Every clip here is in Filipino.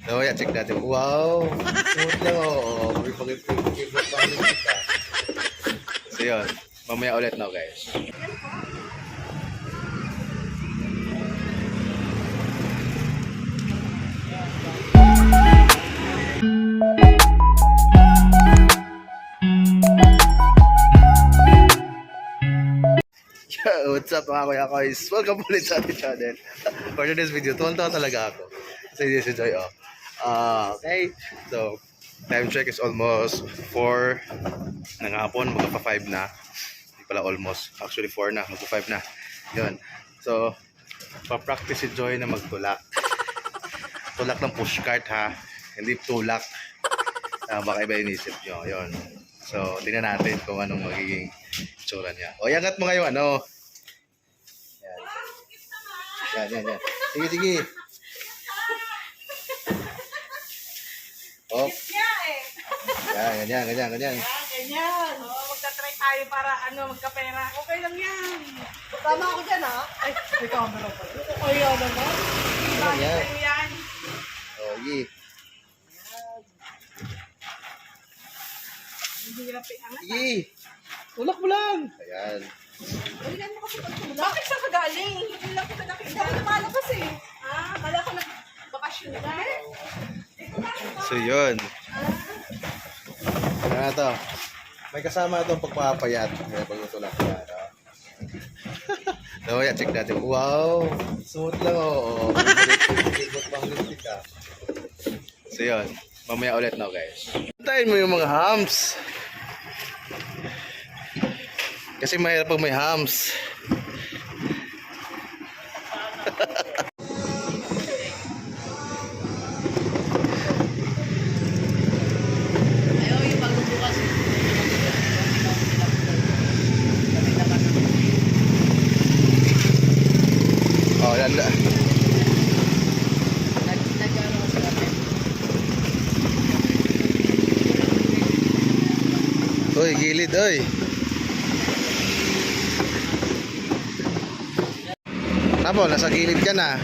So, yeah, check natin. Wow! Smooth lang, oo. May pag-favorite pa rin kita. So, yun. Mamaya ulit na, guys. What's up mga kuya guys? Welcome ulit sa ating channel. For today's video, tuwan-tuwa talaga ako. Kasi this is Joy, oh. Okay, so time check is almost 4 ng hapon, magpa 5 na. Hindi pala almost, actually 4 na, magpa 5 na. Yun. So, pa-practice si Joy na magtulak. Tulak ng pushcart ha, hindi tulak. Baka iba yung isip nyo, yun. So, tingnan natin kung anong magiging itsura niya. O, iangat mo nga yung ano. Yan. Sige. Oh. Yan. Ganyan. Magta-try tayo para magkapera. Okay lang yan. Tama ako dyan, ha? Ay, may camera pa. Okay naman. Bakit sa'yo yan? Oh, ye. Hindi hirap iangat. Sige. Tulak mo lang. Ayan. Bakit saan ka galing? Hindi lang kita nakita. Hindi ako lumalabas eh. Kala ko nagbakasyon ka. So, yun. Ano na to? May kasama itong pagpapayat. May pagtutulak yan. So, yeah, check natin. Wow! Smooth lang, oo. Favorite pa rin kita. So, yun. Mamaya ulit na, guys. Tayin mo yung mga hams. Kasi mahirap pag may hams. Ayaw yung pagbubukas. Oh, yan na. Uy, gilid, uy. Tamo, nasa gilid ka na.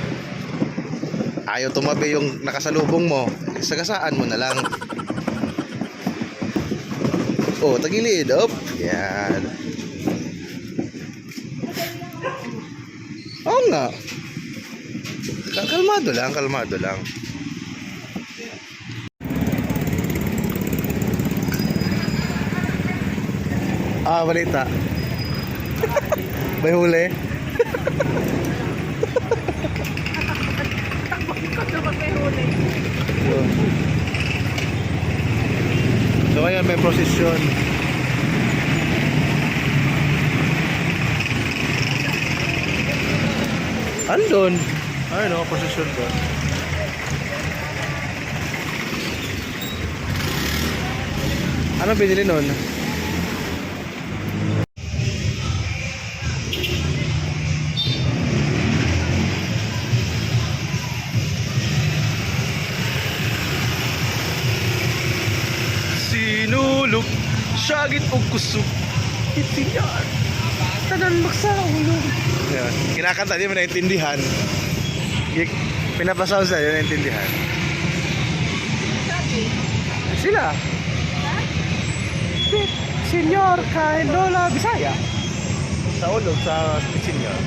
Ayaw tumabi yung nakasalubong mo. Sagasaan mo na lang. Oh, tagilid. Op. Yan. Oo nga. Kalmado lang. Balita. May huli. So ngayon may prosesyon. Andun. Ayun o, prosesyon ko. Ano binili nun? Sinulog, syagit o kusog. Itiyan, tanan magsahulog. Yan. Kinakanta, di mo naintindihan. Pinapasaw sa'yo, naintindihan. Sila. Senyor kay Lola Bisaya. Sa ulog, sa senyor.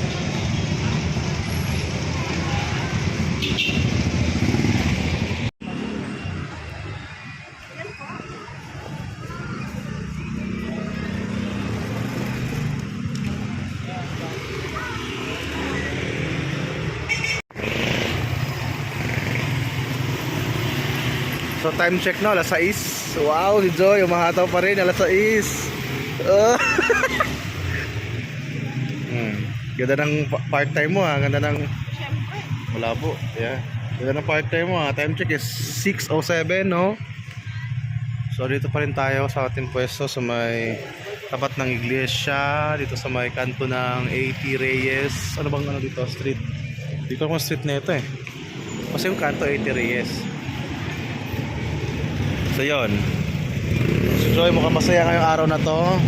So time check na, alas 6. Wow, si Joy, umahataw pa rin, alas 6. Ganda ng part-time mo ha, ganda ng... Siyempre. Malabo, yeah. Ganda ng part-time mo ha, time check is 6:07, no? So dito pa rin tayo sa ating pwesto sa may tapat ng iglesia, dito sa may kanto ng 80 Reyes. Ano bang ano dito, street? Dito akong street na ito eh. Kasi yung kanto 80 Reyes. So yun. So Joy, mukhang masaya ngayong araw na to.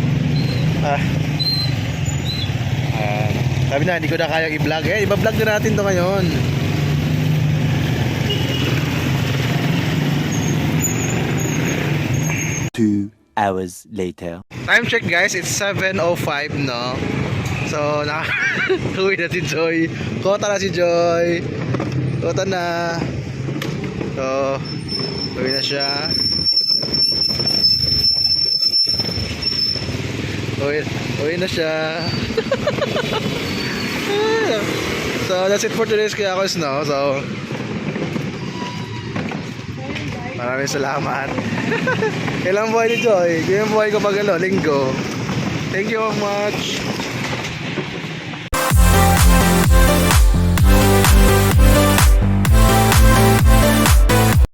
Sabi na, hindi ko na kayang i-vlog. Iba-vlog din natin to ngayon. hours later. Time check guys, it's 7:05 no. So, uwi na si Joy. Kota na si Joy. Kota na. So, uwi na siya. Uwi na siya. So, that's it for today's Kayakos no. So, maraming salamat. Kailang buhay ni Joy? Kailang buhay ko pag linggo. Thank you so much.